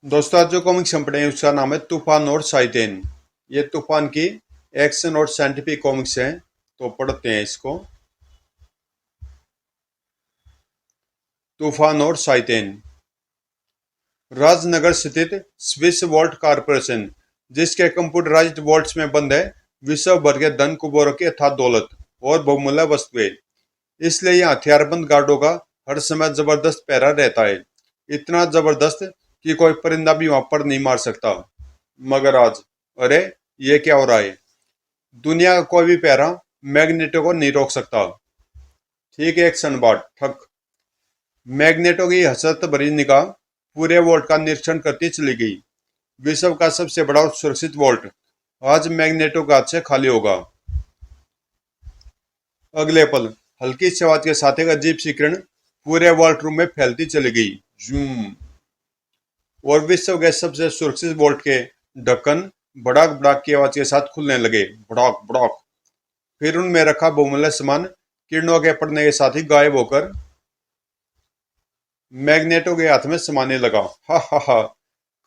दोस्तों आज जो कॉमिक्स हम पढ़ेंगे उसका नाम है तूफान और शायतेन। ये तूफान की एक्शन और साइंटिफिक कॉमिक्स हैं, तो पढ़ते हैं इसको। तूफान और शायतेन। राजनगर स्थित स्विस वॉल्ट कारपोरेशन, जिसके कंप्यूटराइज्ड वॉल्ट्स में बंद है विश्व भर के धन कुबेरों की अथाह दौलत और बहुमूल्य वस्तुएं। इसलिए यहाँ हथियारबंद गार्डों का हर समय जबरदस्त पहरा रहता है, इतना जबरदस्त कि कोई परिंदा भी वहां पर नहीं मार सकता। मगर आज, अरे ये क्या हो रहा है? दुनिया का कोई भी पहरा मैग्नेटो को नहीं रोक सकता। ठीक है, एक क्षण बाद ठक। मैग्नेटो की हसरत भरी निगाह पूरे वोल्ट का निरीक्षण करती चली गई। विश्व का सबसे बड़ा और सुरक्षित वोल्ट आज मैग्नेटो के हाथ से खाली होगा। अगले पल हल्की सी आवाज के साथ एक अजीब सी किरण पूरे वोल्ट रूम में फैलती चली गई। जूम। और विश्व के सबसे सुरक्षित वोल्ट के ढक्कन भड़ाक भड़ाक की आवाज के साथ खुलने लगे। भड़ाक भड़ाक। फिर उनमें रखा बहुमूल्य सामान किरणों के पड़ने के साथ ही गायब होकर मैग्नेटो के हाथ में समाने लगा। हा हा हा।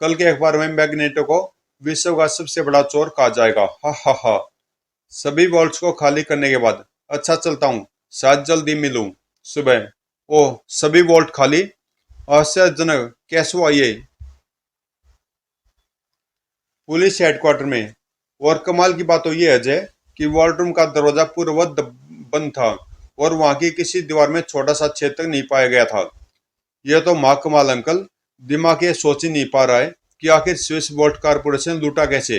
कल के अखबार में मैग्नेटो को विश्व का सबसे बड़ा चोर कहा जाएगा। हा हा हा। सभी वॉल्ट्स को खाली करने के बाद अच्छा चलता हूँ, शायद जल्दी मिलूं। सुबह। ओह, सभी वॉल्ट खाली? आश्चर्यजनक, कैसे हुआ ये? पुलिस हेडक्वार्टर में। और कमाल की बात तो ये है अजय कि वॉल्ट रूम का दरवाजा पूर्ववत बंद था और वहां की किसी दीवार में छोटा सा छेद तक नहीं पाया गया था। यह तो माँ कमाल अंकल। दिमाग ये सोच ही नहीं पा रहा है कि आखिर स्विस वोल्ट कारपोरेशन लूटा कैसे।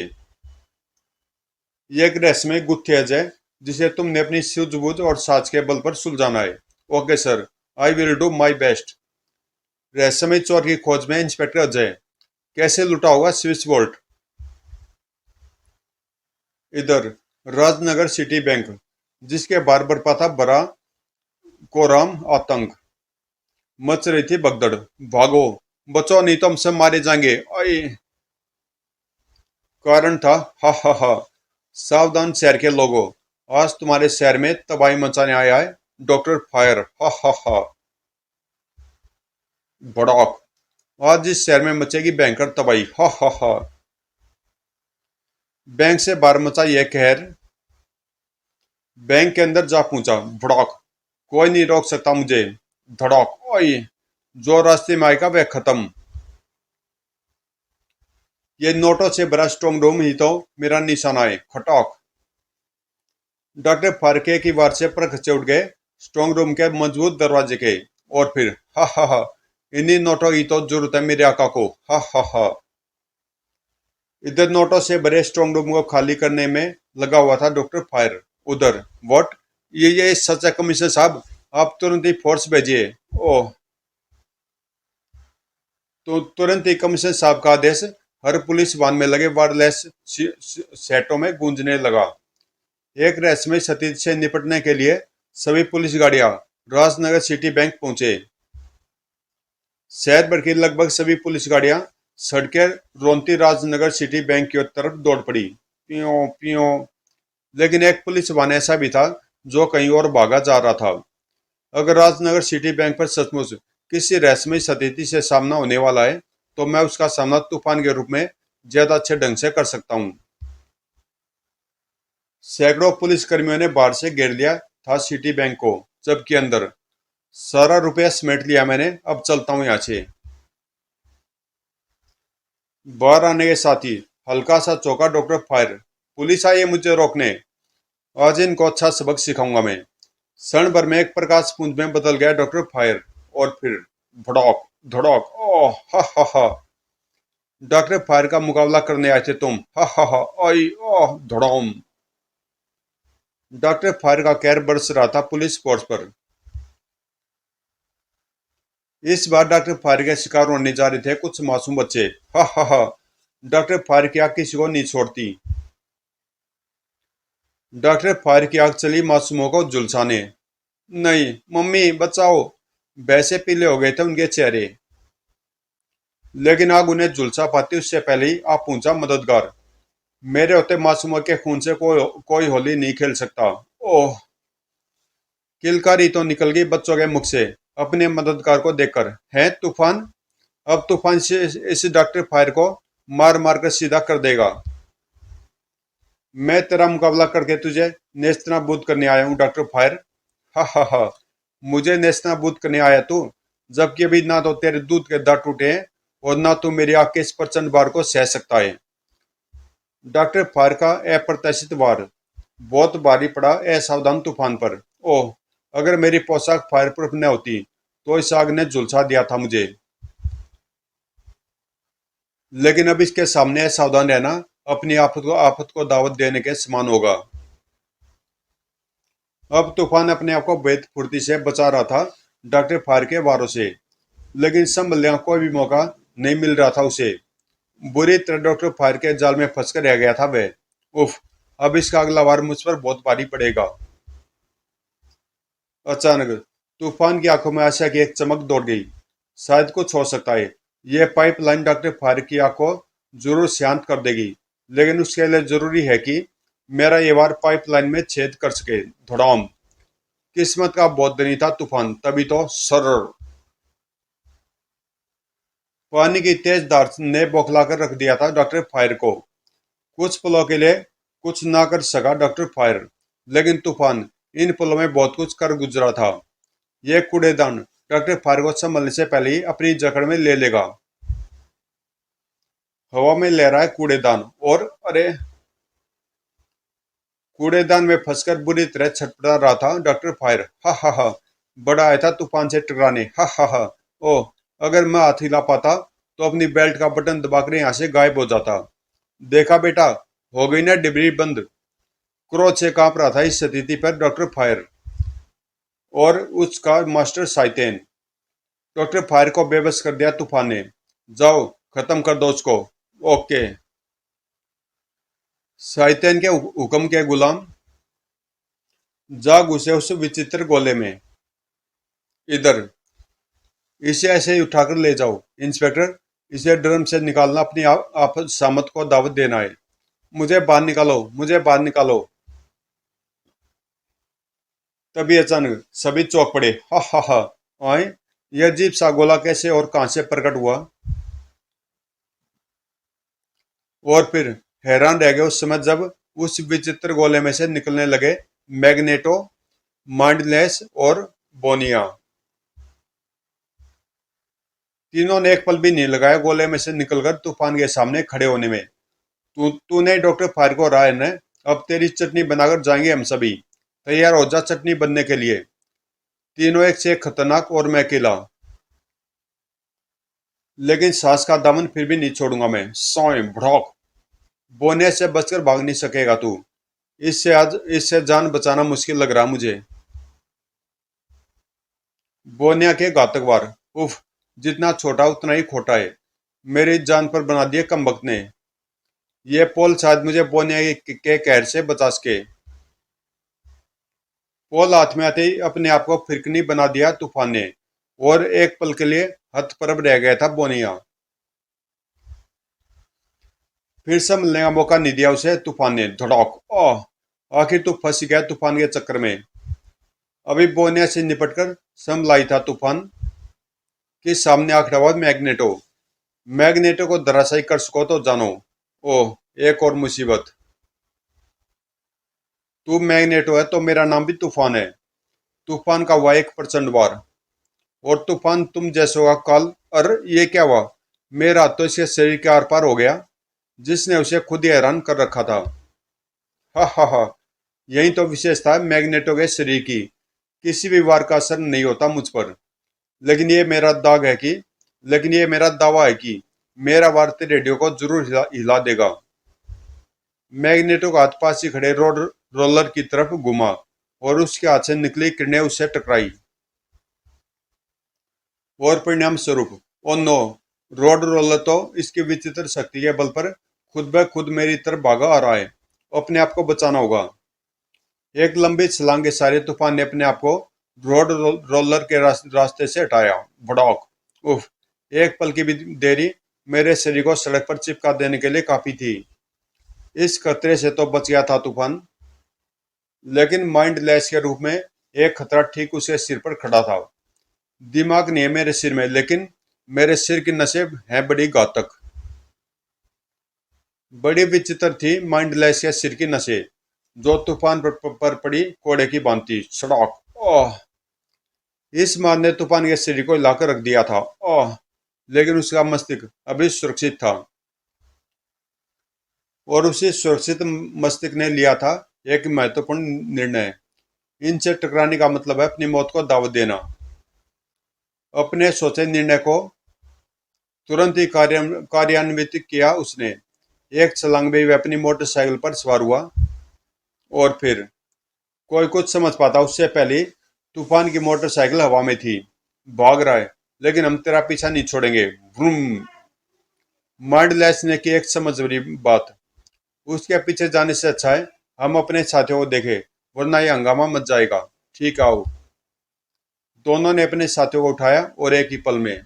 ये एक रहस्यमय गुत्थी है अजय, जिसे तुमने अपनी सूझबूझ और साज के बल पर सुलझाना है। Okay sir, I will do my best. रहस्यमय चोर की खोज में इंस्पेक्टर अजय। कैसे लूटा होगा स्विस वोल्ट? इधर राजनगर सिटी बैंक, जिसके बाहर बरपा था बड़ा कोराम आतंक। मच रही थी भगदड़। भागो, बचो नहीं तो हमसे मारे जाएंगे। आई। कारण था, हा हा हा। सावधान शहर के लोगों, आज तुम्हारे शहर में तबाही मचाने आया है डॉक्टर फायर। हा हा हा। भड़ाक। आज इस शहर में मचेगी भयंकर तबाही। हा हा हा। बैंक से बाहर मचा यह कहर बैंक के अंदर जा पहुंचा। भड़ाक। कोई नहीं रोक सकता मुझे। धड़ाक। ओए, जो रास्ते में आएगा वह खत्म। ये नोटों से भरा स्ट्रांग रूम ही तो मेरा निशाना है। खटाक। डॉक्टर फारके की वार से परखचे उठ गए स्ट्रांग रूम के मजबूत दरवाजे के। और फिर हा हा हा। इन्हीं नोटों की तो जरूरत है मेरे आका को। हा हा हा। इधर नोटों से भरे स्ट्रांग रूम को खाली करने में लगा हुआ था डॉक्टर फायर। उधर व्हाट? ये सच है कमिश्नर साहब, आप तुरंत ही फोर्स भेजिए। ओह। तो तुरंत ही कमिश्नर साहब का आदेश हर पुलिस वाहन में लगे वायरलेस सेटों में गूंजने लगा। एक रहस्यमय स्थिति से निपटने के लिए सभी पुलिस गाड़ियां राजनगर सिटी बैंक पहुंचे। शहर भर की लगभग सभी पुलिस गाड़ियां सड़कें रोंती राजनगर सिटी बैंक की तरफ दौड़ पड़ी। पियो पियो। लेकिन एक पुलिस वाहन ऐसा भी था जो कहीं और भागा जा रहा था। अगर राजनगर सिटी बैंक पर सचमुच किसी रहस्यमय स्थिति से सामना होने वाला है, तो मैं उसका सामना तूफान के रूप में ज्यादा अच्छे ढंग से कर सकता हूँ। सैकड़ों पुलिस कर्मियों ने बाहर से घेर लिया था सिटी बैंक को, जबकि अंदर सारा रुपया समेट लिया मैंने। अब चलता हूँ यहाँ से। बाहर आने के साथ ही हल्का सा चौंका डॉक्टर फायर। पुलिस आई है मुझे रोकने। आज इनको अच्छा सबक सिखाऊंगा मैं। क्षण भर में एक प्रकाश पुंज में बदल गया डॉक्टर फायर। और फिर भड़क धड़क। ओह हा हा हा। डॉक्टर फायर का मुकाबला करने आए थे तुम? हा हा हा। आई ओह धड़ाम। डॉक्टर फायर का कहर बरस रहा था पुलिस फोर्स पर। इस बार डॉक्टर फायर के शिकार होने जा रहे थे कुछ मासूम बच्चे। हा हा हा। डॉक्टर फायर की आग किसी को नहीं छोड़ती। डॉक्टर फायर की आग चली मासूमों को झुलसाने। नहीं मम्मी बचाओ। वैसे पीले हो गए थे उनके चेहरे, लेकिन आग उन्हें झुलसा पाती उससे पहले ही आप पहुंचा मददगार। मेरे होते मासूमों के खून से कोई होली नहीं खेल सकता। ओह। किलकारी तो निकल गई बच्चों के मुख से अपने मददगार को देखकर। है तूफान, अब तूफान से इस डॉक्टर फायर को मार मार कर सीधा कर देगा। मैं तेरा मुकाबला करके तुझे नेस्तनाबूद करने आया हूँ डॉक्टर फायर। हा हा हा, मुझे नेस्तनाबूद करने आया तू, जबकि अभी ना तो तेरे दूध के दांत टूटे हैं और ना तू मेरी आग के इस प्रचंड बार को सह सकता है। डॉक्टर फायर का अप्रत्याशित वार बहुत भारी पड़ा असावधान तूफान पर। ओह, अगर मेरी पोशाक फायर प्रूफ न होती तो इस आग ने झुलसा दिया था मुझे। लेकिन अब इसके सामने असावधान रहना अपनी आफत को दावत देने के समान होगा। अब तूफान अपने आप को बेहद फुर्ती से बचा रहा था डॉक्टर फायर के वारों से, लेकिन संभलने का कोई भी मौका नहीं मिल रहा था उसे। बुरी तरह डॉक्टर फायर के जाल में फंस कर रह गया था वह। उफ, अब इसका अगला वार मुझ पर बहुत भारी पड़ेगा। अचानक तूफान की आंखों में आशा की एक चमक दौड़ गई। शायद कुछ हो सकता है। यह पाइपलाइन डॉक्टर फायर की आंख को जरूर शांत कर देगी, लेकिन उसके लिए जरूरी है कि मेरा ये वार पाइपलाइन में छेद कर सके। धड़ाम। किस्मत का बहुत धनी था तूफान, तभी तो सर। पानी की तेज धार ने बौखलाकर रख दिया था डॉक्टर फायर को। कुछ पलों के लिए कुछ ना कर सका डॉक्टर फायर, लेकिन तूफान इन पलों में बहुत कुछ कर गुजरा था। यह कूड़ेदान डॉक्टर फायर को संभलने से पहले ही अपनी जकड़ में ले लेगा। हवा में लहरा है कूड़ेदान और अरे, कूड़ेदान में फंसकर बुरी तरह छटपटा रहा था डॉक्टर फायर। हा हा हा, बड़ा आया था तूफान से टकराने। हा हा हा। ओह, अगर मैं हाथ हिला पाता तो अपनी बेल्ट का बटन दबाकर यहाँ से गायब हो जाता। देखा बेटा, हो गई ना डिबरी बंद। क्रोध से कांप रहा था इस स्थिति पर डॉक्टर फायर और उसका मास्टर साइतेन। डॉक्टर फायर को बेबस कर दिया तूफान ने। जाओ, खत्म कर दो उसको। ओके। साइतेन के हुक्म के गुलाम जा घुसे उस विचित्र गोले में। इधर, इसे ऐसे ही उठाकर ले जाओ इंस्पेक्टर। इसे ड्रम से निकालना अपनी आप सामत को दावत देना है। मुझे बाहर निकालो, मुझे बाहर निकालो। तभी अचानक सभी चौंक पड़े। हा हा हा। आए, यह अजीब सा गोला कैसे और कहां से प्रकट हुआ? और फिर हैरान रह गए उस समय जब उस विचित्र गोले में से निकलने लगे मैग्नेटो, माइंडलेस और बोनिया। तीनों ने एक पल भी नहीं लगाया गोले में से निकलकर तूफान के सामने खड़े होने में। तूने डॉक्टर फायर को राय ने, अब तेरी चटनी बनाकर जाएंगे हम सभी। तैयार हो जा चटनी बनने के लिए। तीनों एक से एक खतरनाक और मैं अकेला। लेकिन सांस का दामन फिर भी नहीं छोड़ूंगा मैं। सोए भड़ौक। बोने से बचकर भाग नहीं सकेगा तू। इससे जान बचाना मुश्किल लग रहा मुझे। बोनिया के घातक वार। उफ, जितना छोटा उतना ही खोटा है। मेरी जान पर बना दिए कमबख्त ने। ये पोल शायद मुझे बोनिया के कहर से बचा सके। पोल हाथ में आते ही अपने आप को फिरकनी बना दिया तूफान ने और एक पल के लिए हतप्रभ रह गया था बोनिया। फिर संभलने का मौका नहीं दिया उसे तूफान ने। धड़ाक। ओह, आखिर तू फंस गया तूफान के चक्कर में। अभी बोनिया से निपटकर संभलाई था तूफान कि सामने आ खड़ा हुआ मैग्नेटो। मैग्नेटो को धराशायी कर सको तो जानो। ओह, एक और मुसीबत। तू मैग्नेटो है तो मेरा नाम भी तूफान है। तूफान का हुआ एक प्रचंड वार और तूफान तुम जैसे होगा काल। अरे, ये क्या हुआ? मेरा हाथ तो इसके शरीर के आर पार हो गया, जिसने उसे खुद ही हैरान कर रखा था। हा हा हा, यही तो विशेषता है मैग्नेटो के शरीर की। किसी भी वार का असर नहीं होता मुझ पर। लेकिन ये मेरा दाग है कि लेकिन ये मेरा दावा है कि मेरा वार तेरे रेडियो को जरूर हिला देगा। मैग्नेटो का हाथ पास ही खड़े रोलर की तरफ घुमा और उसके हाथ से निकली किरणें उससे टकराई। और परिणाम स्वरूप, ओ नो, रोड रोलर तो इसकी विचित्र शक्ति के बल पर खुद ब खुद मेरी तरफ भागा आ रहा है। अपने आप को बचाना होगा। एक लंबी छलांग के सारे तूफान ने अपने आप को रोलर के रास्ते से हटाया। भड़ौक। उफ, एक पल की भी देरी मेरे शरीर को सड़क पर चिपका देने के लिए काफी थी। इस खतरे से तो बच गया था तूफान, लेकिन माइंडलेस के रूप में एक खतरा ठीक उसके सिर पर खड़ा था। दिमाग नहीं है मेरे सिर में, लेकिन मेरे सिर की नसें हैं बड़ी घातक। बड़ी विचित्र थी माइंडलेस के सिर की नसें, जो तूफान पर पड़ी कोड़े की भांति। सड़ाक। ओह! इस मार ने तूफान के सिर को हिलाकर रख दिया था। ओह! लेकिन उसका मस्तिष्क अभी सुरक्षित था, और उसी सुरक्षित मस्तिष्क ने लिया था एक महत्वपूर्ण निर्णय। इनसे टकराने का मतलब है अपनी मौत को दावत देना। अपने सोचे निर्णय को तुरंत ही कार्यान्वित किया उसने। एक छलांग में वह अपनी मोटरसाइकिल पर सवार हुआ, और फिर कोई कुछ समझ पाता उससे पहले तूफान की मोटरसाइकिल हवा में थी। भाग रहा है, लेकिन हम तेरा पीछा नहीं छोड़ेंगे। व्रूम! माइंडलेस ने की एक समझ बड़ी बात। उसके पीछे जाने से अच्छा है हम अपने साथियों को देखें, वरना ये हंगामा मच जाएगा। ठीक आओ। दोनों ने अपने साथियों को उठाया और एक ही पल में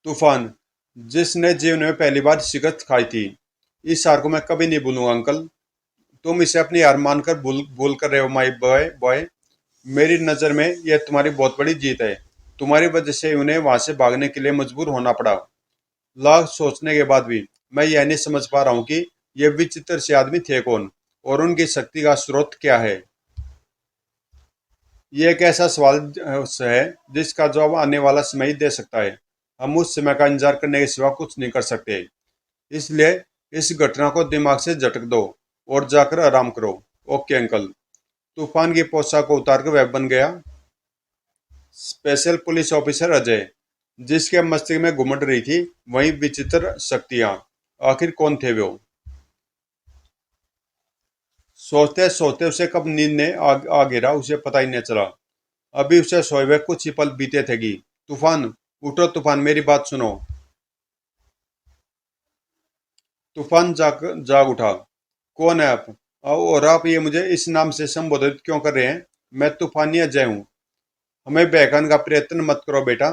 तूफान, जिसने जीवन में पहली बार शिकस्त खाई थी, इस हार को मैं कभी नहीं भूलूंगा अंकल। तुम इसे अपनी हार मानकर भूल कर रहे हो माई बॉय बॉय। मेरी नज़र में यह तुम्हारी बहुत बड़ी जीत है। तुम्हारी वजह से उन्हें वहां से भागने के लिए मजबूर होना पड़ा। लाख सोचने के बाद भी मैं यह नहीं समझ पा रहा हूँ कि ये विचित्र से आदमी थे कौन, और उनकी शक्ति का स्रोत क्या है। ये एक ऐसा सवाल है जिसका जवाब आने वाला समय ही दे सकता है। हम उस समय का इंतजार करने के सिवा कुछ नहीं कर सकते। इसलिए इस घटना को दिमाग से झटक दो और जाकर आराम करो। Okay uncle. तूफान की पोशाक को उतार कर वह बन गया स्पेशल पुलिस ऑफिसर अजय, जिसके मस्तिष्क में घुमड़ रही थी वही विचित्र शक्तियां। आखिर कौन थे वो? सोचते सोचते उसे कब नींद ने आ गिरा उसे पता ही नहीं चला। अभी उसे सोए हुए कुछ ही पल बीते थे कि तूफान, उठो तूफान, मेरी बात सुनो। तूफान जाग उठा। कौन है आप? और आप ये मुझे इस नाम से संबोधित क्यों कर रहे हैं? मैं तूफानी अजय हूँ। हमें बहकाने का प्रयत्न मत करो बेटा।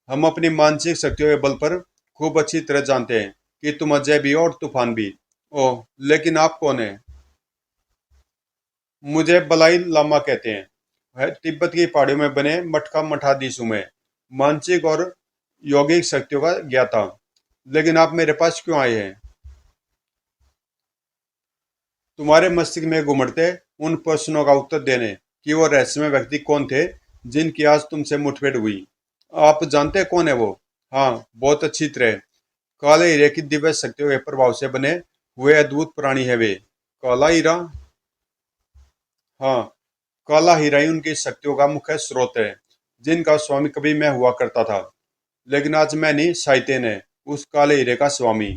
हम अपनी मानसिक शक्तियों के बल पर खूब अच्छी तरह जानते हैं कि तुम अजय भी हो और तूफान भी। ओह, लेकिन आप कौन है? मुझे बलाई लामा कहते हैं। तिब्बत की पहाड़ियों में बने मठ का मठाधीश हूं मैं। मानसिक और यौगिक शक्तियों का ज्ञाता। लेकिन आप मेरे पास क्यों आए हैं? तुम्हारे मस्तिष्क में घुमड़ते उन प्रश्नों का उत्तर देने कि वो रहस्यमय व्यक्ति कौन थे जिनकी आज तुमसे मुठभेड़ हुई। आप जानते कौन है वो? हाँ, बहुत अच्छी तरह। काले हीरे की दिव्य शक्तियों के प्रभाव से बने हुए अद्भुत प्राणी है वे। काला हीरा? हाँ, काला हीरा ही उनकी शक्तियों का मुख्य स्रोत है, जिनका स्वामी कभी मैं हुआ करता था। लेकिन आज मैं नहीं, शाइतेन है उस काले हीरे का स्वामी।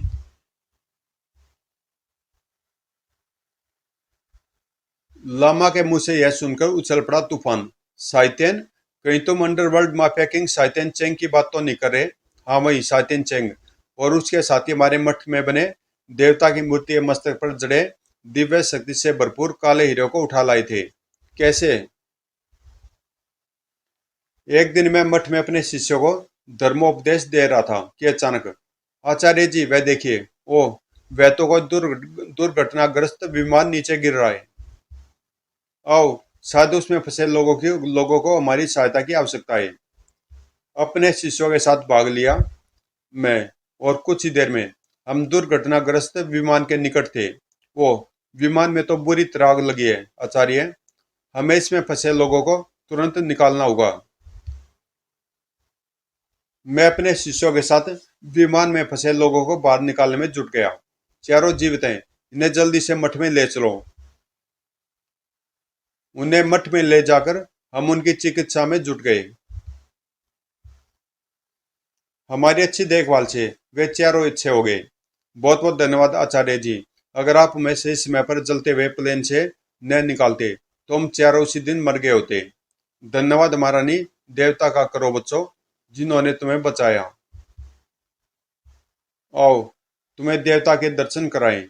लामा के मुंह से यह सुनकर उछल पड़ा तूफान। शाइतेन? कहीं तुम अंडरवर्ल्ड माफिया किंग शाइतेन चेंग की बात तो नहीं कर रहे? हाँ, वही शाइतेन चेंग। और उसके साथ ही हमारे मठ में बने देवता की मूर्ति के मस्तक पर जड़े दिव्य शक्ति से भरपूर काले हीरे को उठा लाए थे। कैसे? एक दिन मैं मठ में अपने शिष्यों को धर्मोपदेश दे रहा था कि अचानक, आचार्य जी वह देखिए। ओह, वह तो कोई दुर्घटनाग्रस्त विमान नीचे गिर रहा है। आओ, शायद उसमें फंसे लोगों को हमारी सहायता की आवश्यकता है। अपने शिष्यों के साथ भाग लिया मैं, और कुछ ही देर में हम दुर्घटनाग्रस्त विमान के निकट थे। वो विमान में तो बुरी तरह आग लगी है आचार्य। हमें इसमें फंसे लोगों को तुरंत निकालना होगा। मैं अपने शिष्यों के साथ विमान में फंसे लोगों को बाहर निकालने में जुट गया। चारों जीवित हैं, इन्हें जल्दी से मठ में ले चलो। उन्हें मठ में ले जाकर हम उनकी चिकित्सा में जुट गए। हमारी अच्छी देखभाल से वे चारों अच्छे हो गए। बहुत बहुत धन्यवाद आचार्य जी। अगर आप हमें सही समय पर जलते हुए प्लेन से न निकालते तो हम चारों उसी दिन मर गए होते। धन्यवाद महारानी। देवता का करो बच्चों, जिन्होंने तुम्हें बचाया। आओ, तुम्हें देवता के दर्शन कराएं।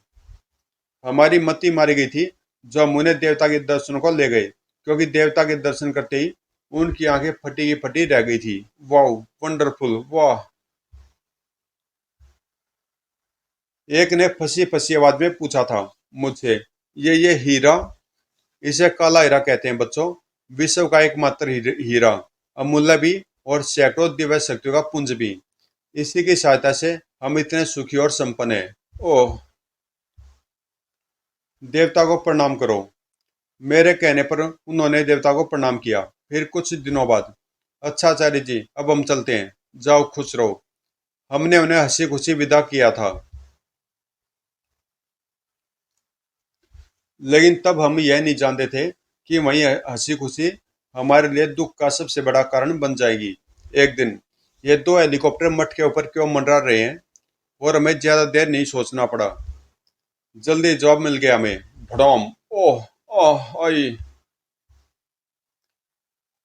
हमारी मती मारी गई थी जो हम उन्हें देवता के दर्शन को ले गए, क्योंकि देवता के दर्शन करते ही उनकी आंखें फटी की फटी रह गई थी। वाह, वंडरफुल, वाह। एक ने फंसी फंसी आवाज में पूछा था मुझसे। ये हीरा, इसे काला हीरा कहते हैं बच्चों। विश्व का एकमात्र हीरा, अमूल्य भी और सैकड़ों दिव्य शक्तियों का पुंज भी। इसी की सहायता से हम इतने सुखी और संपन्न हैं। ओह, देवता को प्रणाम करो। मेरे कहने पर उन्होंने देवता को प्रणाम किया। फिर कुछ दिनों बाद, अच्छा आचार्य जी, अब हम चलते हैं, जाओ खुश रहो। हमने उन्हें हंसी खुशी विदा किया था। लेकिन तब हम यह नहीं जानते थे कि वही हंसी खुशी हमारे लिए दुख का सबसे बड़ा कारण बन जाएगी। एक दिन ये दो हेलीकॉप्टर मठ के ऊपर क्यों मंडरा रहे हैं, और हमें ज्यादा देर नहीं सोचना पड़ा। जल्दी जवाब मिल गया हमें। भड़ोम। ओह, ओह, आई।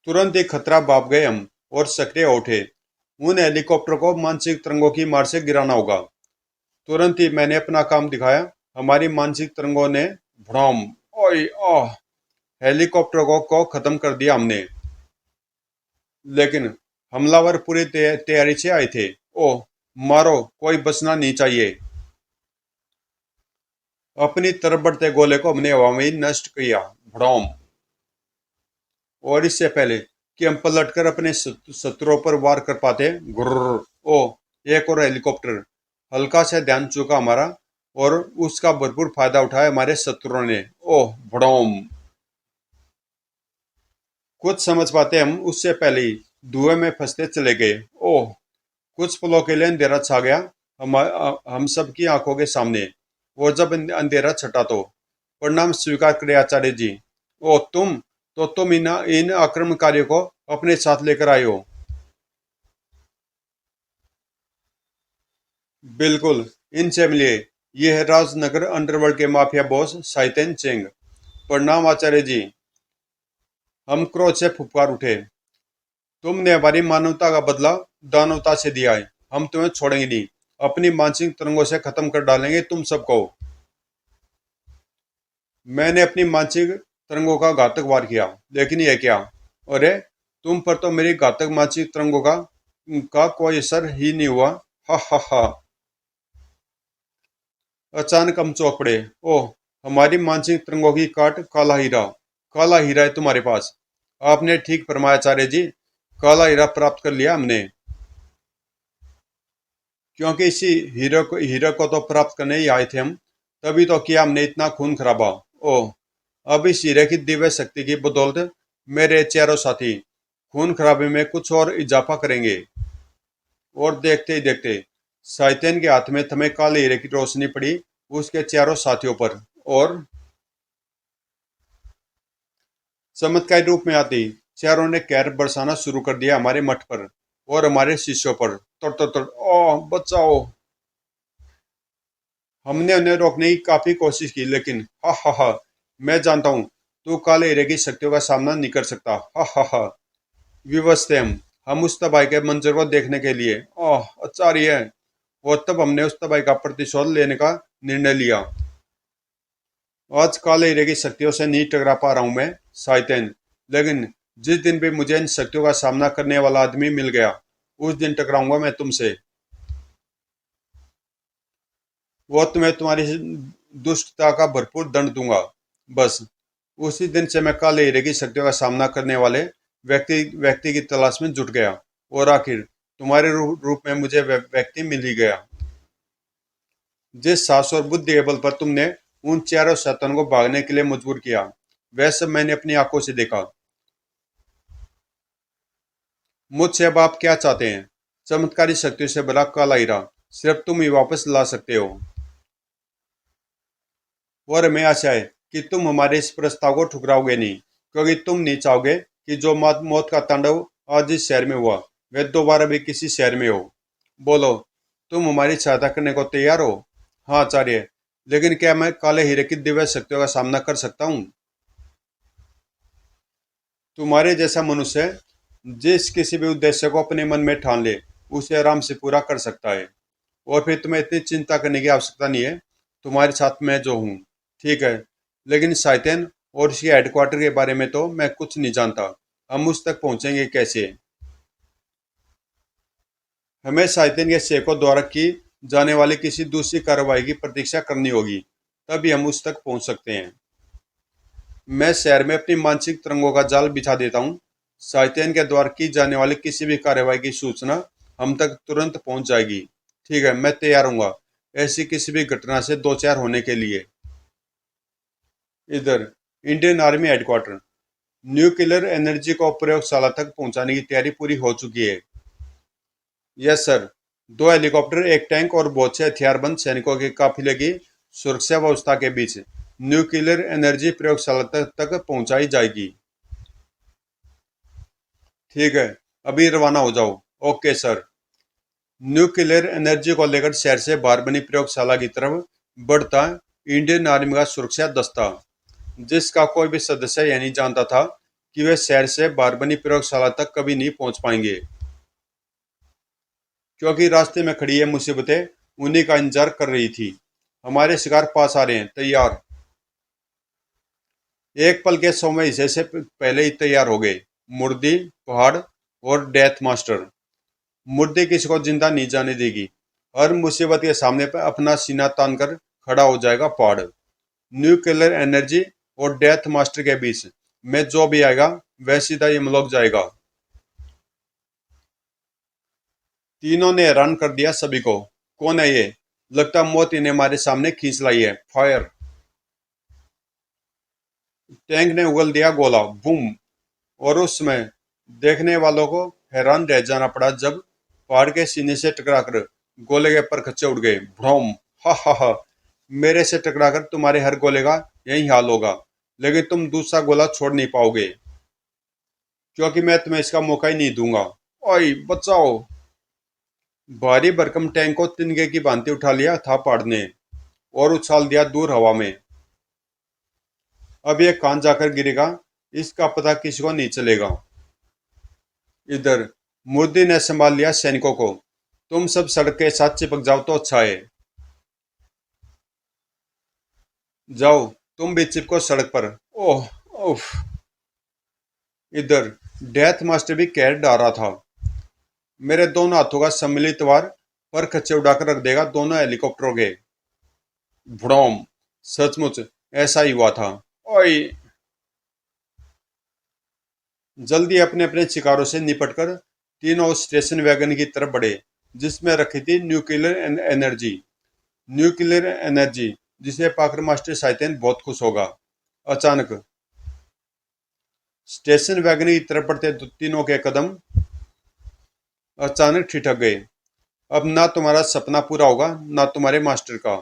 तुरंत ही खतरा भाप गए हम और सक्रिय हो उठे। उन हेलीकॉप्टर को मानसिक तरंगों की मार से गिराना होगा। तुरंत ही मैंने अपना काम दिखाया। हमारी मानसिक तरंगों ने भड़ोम, ओए, ओह, हेलीकॉप्टर को खत्म कर दिया हमने। लेकिन हमलावर पूरी तैयारी से आए थे। ओह, मारो, कोई बचना नहीं चाहिए। अपनी तरफ बढ़ते गोले को हमने हवा में ही नष्ट किया। भड़ोम। और इससे पहले कि हम पलटकर अपने शत्रुओं पर वार कर पाते, गुर्र, ओ, एक और हेलीकॉप्टर। हल्का सा ध्यान चूका हमारा, और उसका भरपूर फायदा उठाया हमारे शत्रुओं ने। ओह, भड़ोम। कुछ समझ पाते हम उससे पहले ही धुएं में फंसते चले गए। ओह, कुछ पलों के लिए अंधेरा छा गया हम सबकी आंखों के सामने। और जब अंधेरा छटा तो परिणाम स्वीकार करे आचार्य जी। ओ, तुम इन आक्रमणकारियों को अपने साथ लेकर आए हो। बिल्कुल, इनसे मिलिए। ये है राजनगर अंडरवर्ल्ड के माफिया बॉस साइतेन चेंग। प्रणाम आचार्य जी। हम क्रोध से फुफकार उठे। तुमने हमारी मानवता का बदला दानवता से दिया है। हम तुम्हें छोड़ेंगे नहीं। अपनी मानसिक तरंगों से खत्म कर डालेंगे तुम सबको। मैंने अपनी मानसिक तरंगों का घातक वार किया। लेकिन यह क्या? अरे, तुम पर तो मेरी घातक मानसिक तरंगों का कोई असर ही नहीं हुआ। हा हा हा। अचानक हम चौंक पड़े। ओह, हमारी मानसिक तरंगों की काट काला हीरा। काला हीरा है तुम्हारे पास। आपने ठीक फरमाया आचार्य जी। काला हीरा प्राप्त कर लिया हमने। क्योंकि इसी हीरे को तो प्राप्त करने ही आए थे हम। तभी तो किया हमने इतना खून खराबा। ओह, अब इस हीरे की दिव्य शक्ति की बदौलत मेरे चारों साथी खून खराबे में कुछ और इजाफा करेंगे। और देखते ही देखते शैतान के हाथ में थमे काले हीरे की रोशनी पड़ी उसके चारों साथियों पर। और चमत्कारी रूप में आती चारों ने कहर बरसाना शुरू कर दिया हमारे मठ पर और हमारे शिष्यों पर। तड़ तड़ तड़, ओह, बचाओ। हमने उन्हें रोकने की काफी कोशिश की, लेकिन हा हा हा, मैं जानता हूँ तू काले हीरे की शक्तियों का सामना नहीं कर सकता। हा हा हा। विवश थे हम उस तबाही के मंजर को देखने के लिए। ओह, आचार्य है। और तब हमने उस तबाही का प्रतिशोध लेने का निर्णय लिया। आज काले हीरे की शक्तियों से नहीं टकरा पा रहा हूं मैं, शायतन। लेकिन जिस दिन भी मुझे इन शक्तियों का सामना करने वाला आदमी मिल गया, उस दिन टकराऊंगा मैं तुमसे। वो तुम्हें तुम्हारी दुष्टता का भरपूर दंड दूंगा। बस उसी दिन से मैं काले हीरे की शक्तियों का सामना करने वाले व्यक्ति की तलाश में जुट गया। और आखिर तुम्हारे रूप में मुझे व्यक्ति मिल ही गया। जिस साहस और बुद्धि के बल पर तुमने उन चारों शैतानों को भागने के लिए मजबूर किया, वह सब मैंने अपनी आंखों से देखा। मुझसे अब आप क्या चाहते हैं? चमत्कारी शक्तियों से भरा काला हीरा सिर्फ तुम ही वापस ला सकते हो। और हमें आशा है कि तुम हमारे इस प्रस्ताव को ठुकराओगे नहीं, क्योंकि तुम नहीं चाहोगे कि जो मौत का तांडव आज इस शहर में हुआ वह दोबारा भी किसी शहर में हो। बोलो, तुम हमारी सहायता करने को तैयार हो? हाँ आचार्य, लेकिन क्या मैं काले हीरे की दिव्य शक्तियों का सामना कर सकता हूँ? तुम्हारे जैसा मनुष्य जिस किसी भी उद्देश्य को अपने मन में ठान ले, उसे आराम से पूरा कर सकता है। और फिर तुम्हें इतनी चिंता करने की आवश्यकता नहीं है। तुम्हारे साथ मैं जो हूँ। ठीक है, लेकिन शैतान और इसके हेडक्वार्टर के बारे में तो मैं कुछ नहीं जानता। हम उस तक पहुंचेंगे कैसे? हमें शैतान के सेवकों द्वारा की जाने वाली किसी दूसरी कार्रवाई की प्रतीक्षा करनी होगी, तभी हम उस तक पहुंच सकते हैं। मैं शहर में अपनी मानसिक तरंगों का जाल बिछा देता हूँ। शायतेन के द्वारा की जाने वाली किसी भी कार्रवाई की सूचना हम तक तुरंत पहुंच जाएगी। ठीक है, मैं तैयार हूँ ऐसी किसी भी घटना से दो चार होने के लिए। इधर Indian army headquarter, nuclear energy को प्रयोगशाला तक पहुंचाने की तैयारी पूरी हो चुकी है। Yes sir. दो हेलीकॉप्टर, एक टैंक और बहुत से हथियारबंद सैनिकों के काफिले की सुरक्षा व्यवस्था के बीच न्यूक्लियर एनर्जी प्रयोगशाला तक पहुंचाई जाएगी। ठीक है, अभी रवाना हो जाओ। Okay sir. न्यूक्लियर एनर्जी को लेकर शहर से बाहर बनी प्रयोगशाला की तरफ बढ़ता इंडियन आर्मी का सुरक्षा दस्ता, जिसका कोई भी सदस्य यह नहीं जानता था कि वे शहर से बाहर बनी प्रयोगशाला तक कभी नहीं पहुंच पाएंगे, क्योंकि रास्ते में खड़ी ये मुसीबतें उन्हीं का इंतजार कर रही थी। हमारे शिकार पास आ रहे हैं, तैयार। एक पल के सौवें हिस्से से पहले ही तैयार हो गए मुर्दी, पहाड़ और डेथ मास्टर। मुर्दी किसी को जिंदा नहीं जाने देगी। हर मुसीबत के सामने पर अपना सीना तान कर खड़ा हो जाएगा पहाड़। न्यूक्लियर एनर्जी और डेथ मास्टर के बीच में जो भी आएगा वह सीधा यमलोक जाएगा। तीनों ने हैरान कर दिया सभी को। कौन है ये? लगता मौत इन्हें हमारे सामने खींच लाई है। फायर! टैंक ने उगल दिया गोला, बूम। और उस समय देखने वालों को हैरान रह जाना पड़ा जब पहाड़ के सीने से टकराकर गोले के परखच्चे उड़ गए। भ्रौम! हा हा हा! मेरे से टकराकर तुम्हारे हर गोले का यही हाल होगा, लेकिन तुम दूसरा गोला छोड़ नहीं पाओगे, क्योंकि मैं तुम्हें इसका मौका ही नहीं दूंगा। ओए बचाओ! भारी भरकम टैंक को तिनके की भांति उठा लिया था पहाड़ ने और उछाल दिया दूर हवा में। अब ये कहां जाकर गिरेगा इसका पता किसी को नहीं चलेगा। इधर मुर्दी ने संभाल लिया सैनिकों को। तुम सब सड़क के साथ चिपक जाओ तो अच्छा है। जाओ, तुम भी चिपको सड़क पर। ओह! उफ! इधर डेथ मास्टर भी कहर डा रहा था। मेरे दोनों हाथों का सम्मिलित वार पर खच्चे उड़ाकर रख देगा दोनों हेलीकॉप्टरों के। भड़ोम! सचमुच ऐसा ही हुआ था। ओए! जल्दी अपने अपने शिकारों से निपटकर तीनों उस स्टेशन वैगन की तरफ बढ़े जिसमें रखी थी न्यूक्लियर एनर्जी। न्यूक्लियर एनर्जी जिसे पाकर मास्टर साइतेन बहुत खुश होगा। अचानक स्टेशन वैगन की तरफ बढ़ते तीनों के कदम अचानक ठिठक गए। अब ना तुम्हारा सपना पूरा होगा ना तुम्हारे मास्टर का,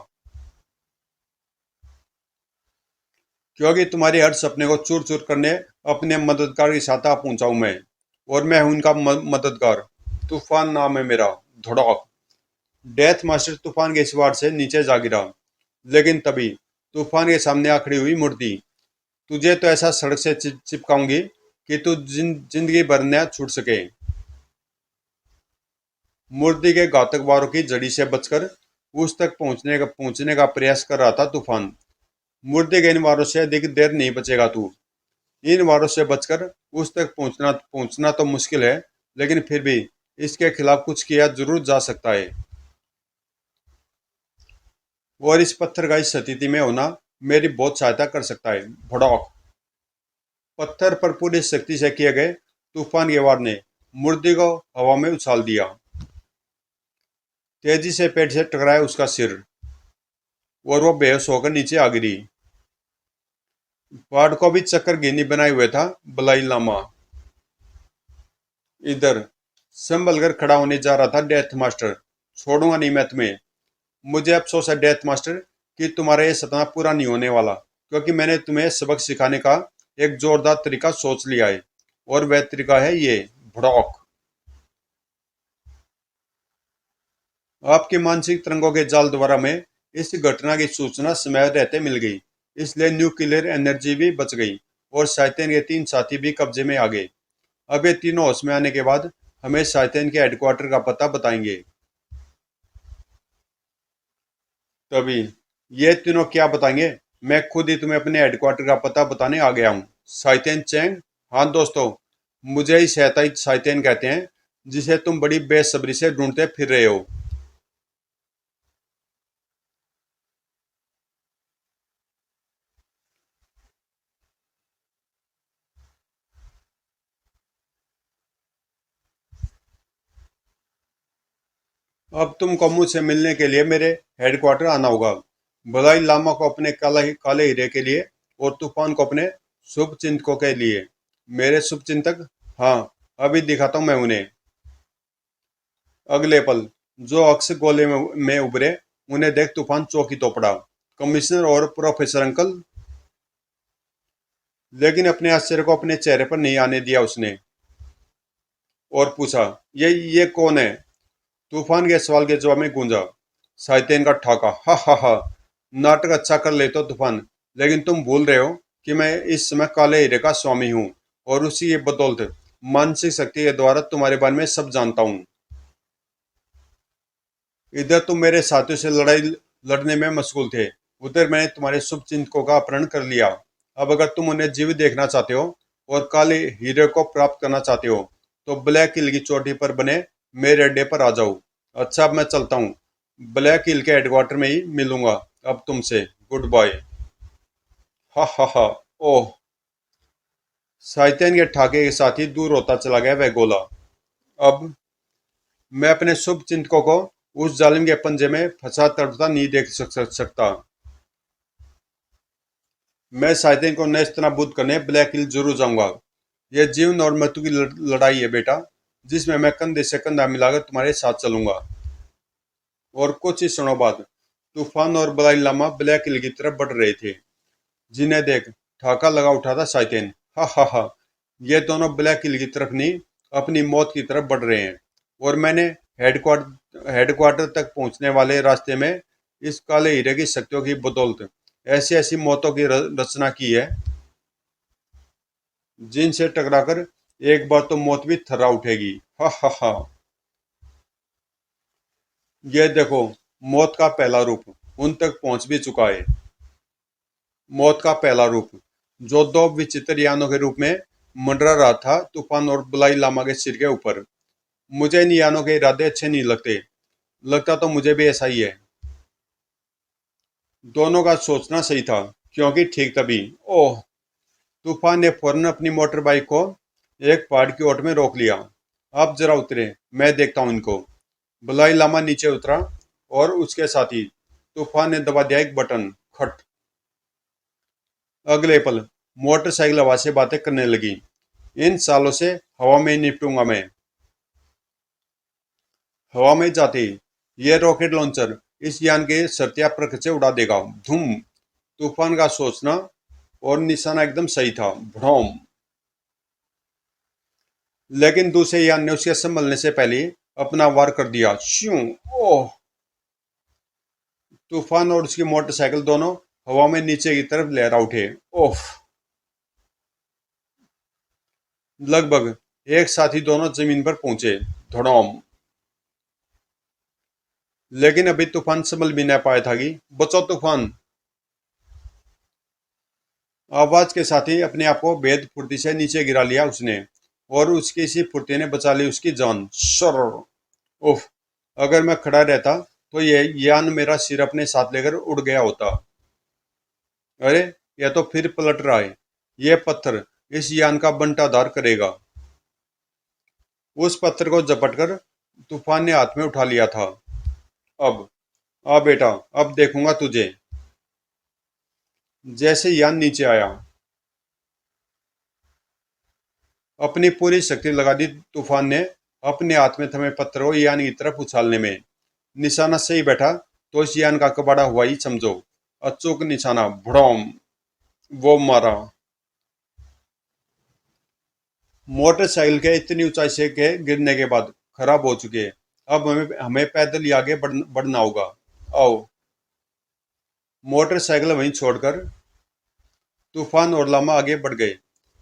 क्योंकि तुम्हारे हर सपने को चूर चूर करने अपने मददगार के साथ आ पहुंचा हूं मैं, और मैं हूं उनका मददगार। तूफान नाम है मेरा। धड़ाक! डेथ मास्टर तूफान के इस वार से नीचे जा गिरा, लेकिन तभी तूफान के सामने आ खड़ी हुई मूर्ति। तुझे तो ऐसा सड़क से चिपकाऊंगी कि तू जिंदगी भर न छूट सके। मूर्ति के घातक वारों की जड़ी से बचकर उस तक पहुंचने का प्रयास कर रहा था तूफान। मूर्ति के इन वारों से अधिक देर नहीं बचेगा तू। इन वारों से बचकर उस तक पहुंचना तो मुश्किल है, लेकिन फिर भी इसके खिलाफ कुछ किया जरूर जा सकता है। और इस पत्थर का इस स्थिति में होना मेरी बहुत सहायता कर सकता है। भड़ौक! पत्थर पर पूरी शक्ति से किए गए तूफान के वार ने मुर्दी को हवा में उछाल दिया। तेजी से पेड़ से टकराया उसका सिर और वो बेहोश होकर नीचे आ गिरी। पहाड़ को भी चक्कर गिनी बनाए हुए था बलाई लामा। इधर संभल कर खड़ा होने जा रहा था डेथ मास्टर। छोड़ूंगा नहीं मैं तुम्हें। मुझे अफसोस है डेथ मास्टर कि तुम्हारा ये सपना पूरा नहीं होने वाला, क्योंकि मैंने तुम्हें सबक सिखाने का एक जोरदार तरीका सोच लिया है, और वह तरीका है ये। भड़ौक! आपके मानसिक तरंगों के जाल द्वारा में इस घटना की सूचना समय रहते मिल गई, इसलिए न्यूक्लियर एनर्जी भी बच गई और शैतान के तीन साथी भी कब्जे में आ गए। अब ये तीनों होश में आने के बाद हमें शैतान के हेडक्वार्टर का पता बताएंगे। तभी ये तीनों क्या बताएंगे? मैं खुद ही तुम्हें अपने हेडक्वार्टर का पता बताने आ गया हूँ। शैतान चैंग। हाँ दोस्तों, मुझे ही शैतान कहते हैं, जिसे तुम बड़ी बेसब्री से ढूंढते फिर रहे हो। अब तुमको मुझसे मिलने के लिए मेरे हेडक्वार्टर आना होगा। बलाई लामा को अपने काले काले हीरे के लिए और तूफान को अपने शुभ चिंतकों के लिए। मेरे शुभ चिंतक? हाँ, अभी दिखाता हूँ मैं उन्हें। अगले पल जो अक्स गोले में उभरे, उन्हें देख तूफान चौंकी तो पड़ा। कमिश्नर और प्रोफेसर अंकल। लेकिन अपने आश्चर्य को अपने चेहरे पर नहीं आने दिया उसने, और पूछा, ये कौन है? तूफान के सवाल के जवाब में गूंजा साइतेन का ठाका, हा हा हा। नाटक अच्छा कर लेते हो तूफान, लेकिन तुम भूल रहे हो कि मैं इस समय काले हीरे का स्वामी हूँ, और उसी के बदौलत मानसिक शक्ति के द्वारा तुम्हारे बारे में सब जानता हूँ। इधर तुम मेरे साथियों से लड़ाई लड़ने में मशगूल थे, उधर मैंने तुम्हारे शुभ चिंतकों का अपहरण कर लिया। अब अगर तुम उन्हें जीवित देखना चाहते हो और काले हीरे को प्राप्त करना चाहते हो, तो ब्लैक हिल की चोटी पर बने मेरे अड्डे पर आ जाओ। अच्छा, अब मैं चलता हूँ। ब्लैक हिल के हेडक्वार्टर में ही मिलूंगा अब तुमसे। Good bye. हा हा हा। ओह। साइतेन के ठाके के साथ ही दूर होता चला गया वह गोला। अब मैं अपने शुभ चिंतकों को उस जालिम के पंजे में फंसा तड़पता नहीं देख सकता। मैं साइतेन को नेस्तनाबूद करने ब्लैक हिल जरूर जाऊंगा। यह जीवन और मृत्यु की लड़ाई है बेटा, जिसमें मैं कंधे से कंधा मिलाकर तुम्हारे साथ चलूंगा। और कुछ ही क्षणों बाद तूफान और बलाई लामा ब्लैक हिल की तरफ बढ़ रहे थे, जिन्हें देख ठाका लगा उठा था साइतेन। हा हा हा। ये दोनों ब्लैक हिल की तरफ नहीं, अपनी मौत की तरफ बढ़ रहे हैं, और मैंने हेडक्वार्टर तक पहुंचने वाले रास्ते में इस काले हीरे की शक्तियों की बदौलत ऐसी ऐसी मौतों की रचना की है, जिनसे टकराकर एक बार तो मौत भी थर्रा उठेगी। हा हा हा। ये देखो, मौत का पहला रूप उन तक पहुंच भी चुका है। मौत का पहला रूप, जो दो विचित्र यानों के रूप में मंडरा रहा था तूफान और बलाई लामा के सिर के ऊपर। मुझे इन यानों के इरादे अच्छे नहीं लगते। लगता तो मुझे भी ऐसा ही है। दोनों का सोचना सही था, क्योंकि ठीक तभी, ओह, तूफान ने फौरन अपनी मोटर बाइक को एक पहाड़ की ओट में रोक लिया। आप जरा उतरे, मैं देखता हूँ इनको। बलाई लामा नीचे उतरा, और उसके साथ ही तूफान ने दबा दिया एक बटन। खट। अगले पल मोटरसाइकिल हवा से बातें करने लगी। इन सालों से हवा में निपटूंगा मैं। हवा में जाते ही ये रॉकेट लॉन्चर इस यान के सरतिया प्रकृति से उड़ा देगा। धूम। तूफान का सोचना और निशाना एकदम सही था। भ्रौम। लेकिन दूसरे यान ने उसके संभलने से पहले अपना वार कर दिया। श्यूं। ओह। तूफान और उसकी मोटरसाइकिल दोनों हवा में नीचे की तरफ लहरा उठे। ओह। लगभग एक साथ ही दोनों जमीन पर पहुंचे। धड़ोम। लेकिन अभी तूफान संभल भी न पाया था कि बचो तूफान। आवाज के साथ ही अपने आप को बेहद फुर्ती से नीचे गिरा लिया उसने, और उसकी इसी फुर्ती ने बचा ली उसकी जान। सर। उफ। अगर मैं खड़ा रहता तो ये यान मेरा सिर अपने साथ लेकर उड़ गया होता। अरे, यह तो फिर पलट रहा है। यह पत्थर इस यान का बंटाधार करेगा। उस पत्थर को झपटकर तूफान ने हाथ में उठा लिया था। अब आ बेटा, अब देखूंगा तुझे। जैसे यान नीचे आया, अपनी पूरी शक्ति लगा दी तूफान ने अपने हाथ में थमे पत्थर को यान की तरफ उछालने में। निशाना सही बैठा तो इस यान का कबाड़ा हुआ ही समझो। अचूक निशाना। भड़ोम। वो मारा। मोटरसाइकिल के इतनी ऊंचाई से के गिरने के बाद खराब हो चुके हैं। अब हमें हमें पैदल ही आगे बढ़ना होगा। आओ। मोटरसाइकिल वहीं छोड़कर तूफान और लामा आगे बढ़ गए।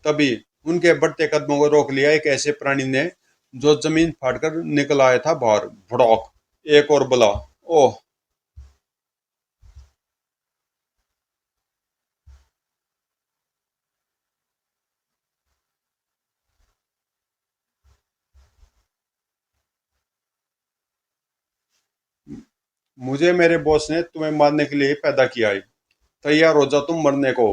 तभी उनके बढ़ते कदमों को रोक लिया एक ऐसे प्राणी ने, जो जमीन फाड़कर निकल आया था बाहर। भड़ौक। एक और बोला, ओह। मुझे मेरे बॉस ने तुम्हें मारने के लिए ही पैदा किया है। तैयार हो जाओ तुम मरने को।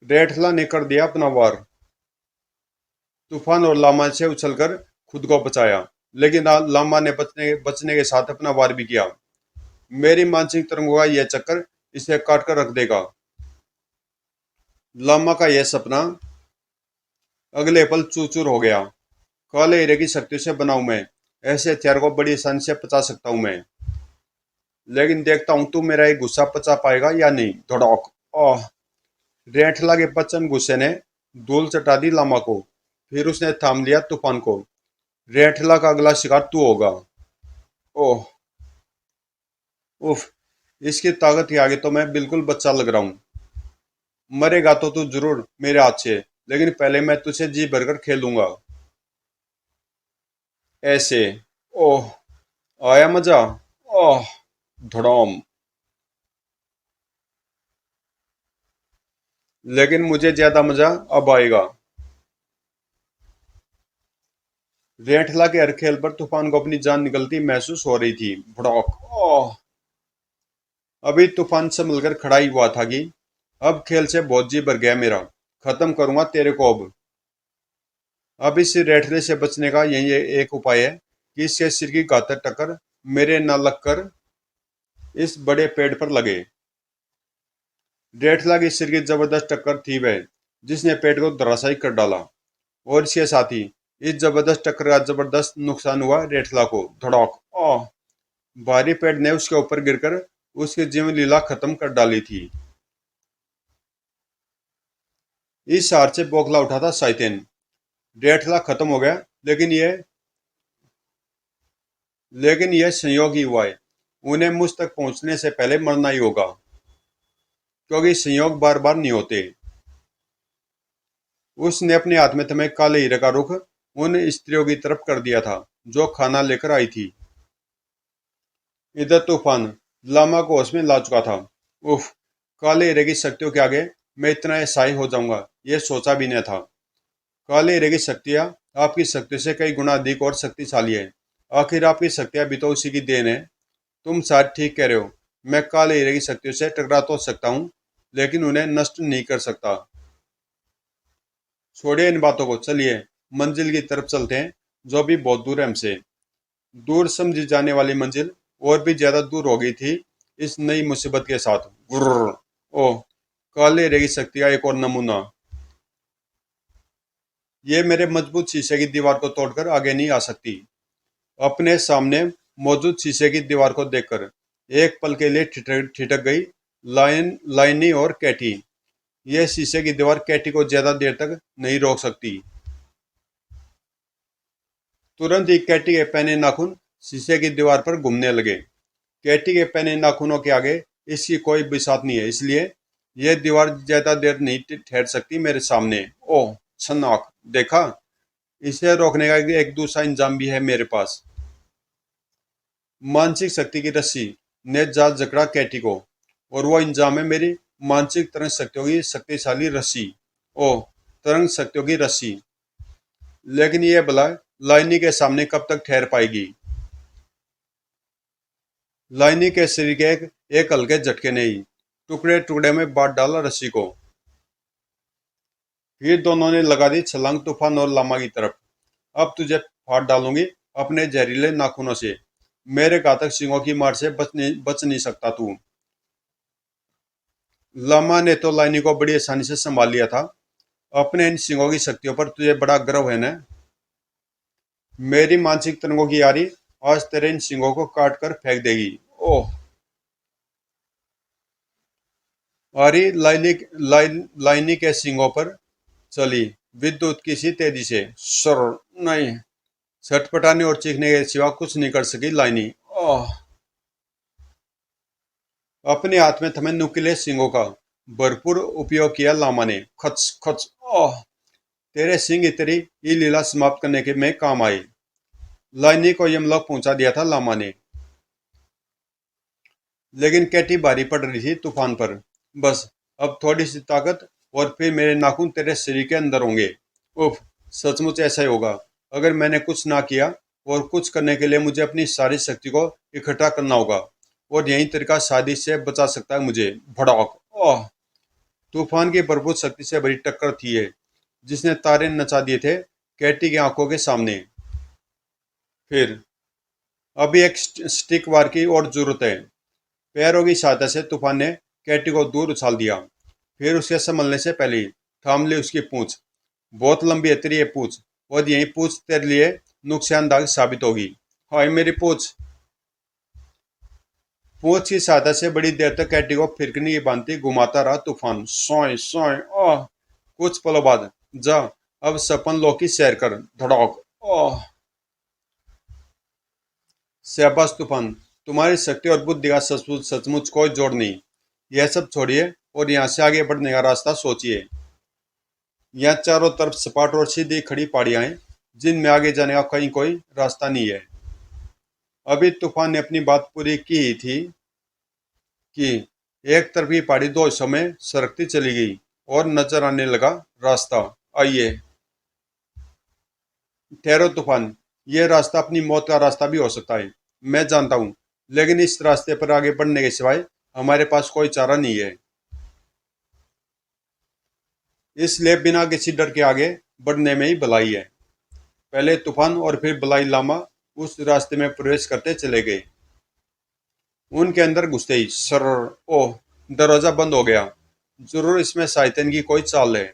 रेठला ने कर दिया अपना वार। तूफान और लामा से उछलकर खुद को बचाया। लेकिन लामा ने बचने बचने के साथ अपना वार भी किया। मेरी मानसिक तरंगों का यह चक्कर इसे काट कर रख देगा। लामा का यह सपना अगले पल चूर चूर हो गया। काले हीरे की शक्ति से बनाऊं मैं ऐसे हथियार को बड़ी आसानी से पचा सकता हूं मैं, लेकिन देखता हूं तू मेरा एक गुस्सा पचा पाएगा या नहीं। धड़ाक। ओह। रेठला के बच्चन गुस्से ने धूल चटा दी लामा को। फिर उसने थाम लिया तूफान को। रेठला का अगला शिकार तू होगा। ओह। उफ। इसकी ताकत के आगे तो मैं बिल्कुल बच्चा लग रहा हूँ। मरेगा तो तू जरूर मेरे हाथ से, लेकिन पहले मैं तुझे जी भरकर खेलूंगा। ऐसे। ओह। आया मजा। ओह। धड़ाम। लेकिन मुझे ज्यादा मजा अब आएगा। रेठला के हर खेल पर तूफान को अपनी जान निकलती महसूस हो रही थी। भड़क। ओह। अभी तूफान से मिलकर खड़ा ही हुआ था कि अब खेल से बहुत जी भर गया मेरा। खत्म करूंगा तेरे को अब। अब इस रेठले से बचने का यही एक उपाय है कि इसके सिर की घातक टक्कर मेरे न लगकर इस बड़े पेड़ पर लगे। रेठला की सिर की जबरदस्त टक्कर थी वह जिसने पेड़ को धराशायी कर डाला, और इसके साथ ही इस जबरदस्त टक्कर का जबरदस्त नुकसान हुआ रेठला को। धड़ाक। ओह। भारी पेड़ ने उसके ऊपर गिरकर उसकी जीवन लीला खत्म कर डाली थी। इस हार से बौखला उठा था शाइतेन। रेठला खत्म हो गया, लेकिन यह संयोग ही हुआ है। उन्हें मुझ तक पहुंचने से पहले मरना ही होगा, क्योंकि संयोग बार बार नहीं होते। उसने अपने हाथ में थमे काले हीरे का रुख उन स्त्रियों की तरफ कर दिया था जो खाना लेकर आई थी। इधर तूफान लामा को होश में ला चुका था। उफ। काले हीरे की शक्तियों के आगे मैं इतना असहाय हो जाऊंगा यह सोचा भी नहीं था। काले हीरे की शक्तियां आपकी शक्ति से कई गुना अधिक और शक्तिशाली है। आखिर आपकी शक्तियां भी तो उसी की देन है। तुम शायद ठीक कह रहे हो। मैं काले हीरे की शक्तियों से टकरा तो सकता हूँ, लेकिन उन्हें नष्ट नहीं कर सकता। छोड़िए इन बातों को, चलिए मंजिल की तरफ चलते हैं जो अभी बहुत दूर है हमसे। दूर समझी जाने वाली मंजिल और भी ज्यादा दूर हो गई थी इस नई मुसीबत के साथ। गुर्र। ओह। काले हीरे की शक्ति का एक और नमूना। ये मेरे मजबूत शीशे की दीवार को तोड़कर आगे नहीं आ सकती। अपने सामने मौजूद शीशे की दीवार को देखकर एक पल के लिए ठिठक ठिठक गई लाइनी और कैटी। यह शीशे की दीवार कैटी को ज्यादा देर तक नहीं रोक सकती। तुरंत ही कैटी के पहने नाखून शीशे की दीवार पर घूमने लगे। कैटी के पहने नाखूनों के आगे इसकी कोई बिसात नहीं है, इसलिए यह दीवार ज्यादा देर नहीं ठहर सकती मेरे सामने। ओह। छनाक। देखा, इसे रोकने का एक दूसरा इंजाम भी है मेरे पास। मानसिक शक्ति की रस्सी ने जाल जकड़ा कैटी को, और वो इंजाम है मेरी मानसिक तरंग शक्तियों की शक्तिशाली रस्सी। ओह। तरंग शक्तियों की रस्सी। लेकिन यह भला लाइनी के सामने कब तक ठहर पाएगी। लाइनी के शरीर के एक हल्के झटके ने ही टुकड़े टुकड़े में बांट डाला रस्सी को। फिर दोनों ने लगा दी छलांग तूफान और लामा की तरफ। अब तुझे फाड़ डालूंगी अपने जहरीले नाखूनों से। मेरे घातक सिंगों की मार से बच नहीं सकता तू। लामा ने तो लाइनी को बड़ी आसानी से संभाल लिया था। अपने इन सिंगों की शक्तियों पर तुझे बड़ा गर्व है ना। मेरी मानसिक तरंगों की यारी आज तेरे इन सिंगों को काट कर फेंक देगी। ओह। आरी लाइनी के सिंगों पर चली विद्युत की सी तेजी से। सर। नहीं। छटपटाने और चीखने के सिवा कुछ नहीं कर सकी लाइनी। ओह। अपने हाथ में थमे नुकीले सिंगों का भरपूर उपयोग किया लामा ने। खच खच। ओह। तेरे सिंह तेरी ये लीला समाप्त करने के में काम आए। लाइनी को यमलोक पहुंचा दिया था लामा ने। लेकिन कैटी भारी पड़ रही थी तूफान पर। बस अब थोड़ी सी ताकत और फिर मेरे नाखून तेरे शरीर के अंदर होंगे। उफ। सचमुच ऐसा ही होगा अगर मैंने कुछ ना किया, और कुछ करने के लिए मुझे अपनी सारी शक्ति को इकट्ठा करना होगा, और यही तरीका शादी से बचा सकता है मुझे। भड़ाक। ओह। तूफान की भरपूर शक्ति से भरी टक्कर थी ये, जिसने तारे नचा दिए थे कैटी की आंखों के सामने। फिर अभी एक स्टिक वार की और जरूरत है। पैरों की सहायता से तूफान ने कैटी को दूर उछाल दिया। फिर उसके संभलने से पहले ही थाम ली उसकी पूंछ। बहुत लंबी है तेरी ये पूंछ, और यही पूंछ तेरे लिए नुकसानदायक साबित होगी। हाय मेरी पूंछ। पूंछ की सहायता से बड़ी देर तक कैटी को फिरकनी की भांति घुमाता रहा तूफान। सोए सोए ओह। कुछ पलों बाद, जा अब सपन लो की सैर कर। धड़ाक। ओह। शाबाश तूफान, तुम्हारी शक्ति और बुद्धि का सचमुच सचमुच कोई जोड़ नहीं। यह सब छोड़िए और यहाँ से आगे बढ़ने का रास्ता सोचिए। यहाँ चारों तरफ सपाट और सीधी खड़ी पहाड़ियां हैं, जिनमें आगे जाने का कहीं कोई रास्ता नहीं है। अभी तूफान ने अपनी बात पूरी की ही थी कि एक तरफ की पहाड़ी दो हिस्सों में सरकती चली गई और नजर आने लगा रास्ता। आइए। ठहरो तूफान, ये रास्ता अपनी मौत का रास्ता भी हो सकता है, मैं जानता हूँ। लेकिन इस रास्ते पर आगे बढ़ने के सिवाय हमारे पास कोई चारा नहीं है। इसलिए बिना किसी डर के आगे बढ़ने में ही भलाई है। पहले तूफान और फिर बलाई लामा उस रास्ते में प्रवेश करते चले गए। उनके अंदर घुसते ही सर, ओह, दरवाजा बंद हो गया। जरूर इसमें शैतान की कोई चाल है।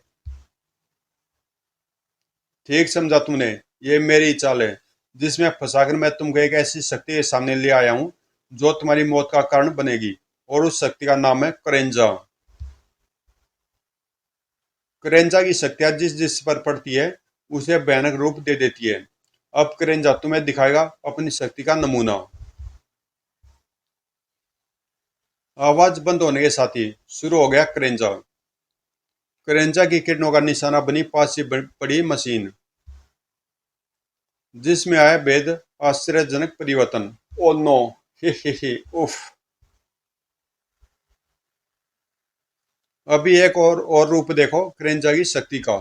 ठीक समझा तुमने, ये मेरी चाल है, जिसमें फंसाकर मैं तुमको एक ऐसी शक्ति के सामने ले आया हूँ जो तुम्हारी मौत का कारण बनेगी। और उस शक्ति का नाम है करेंजा। करेंजा की शक्तियाँ जिस जिस पर पड़ती है उसे भयानक रूप दे देती है। अब करेंजा तुम्हें दिखाएगा अपनी शक्ति का नमूना। आवाज बंद होने के साथ ही शुरू हो गया करेंजा। करेंजा की किरणों का निशाना बनी पास से पड़ी मशीन, जिसमें आया भेद आश्चर्यजनक परिवर्तन। Oh no. हे उफ। अभी एक और रूप देखो करेंजा की शक्ति का।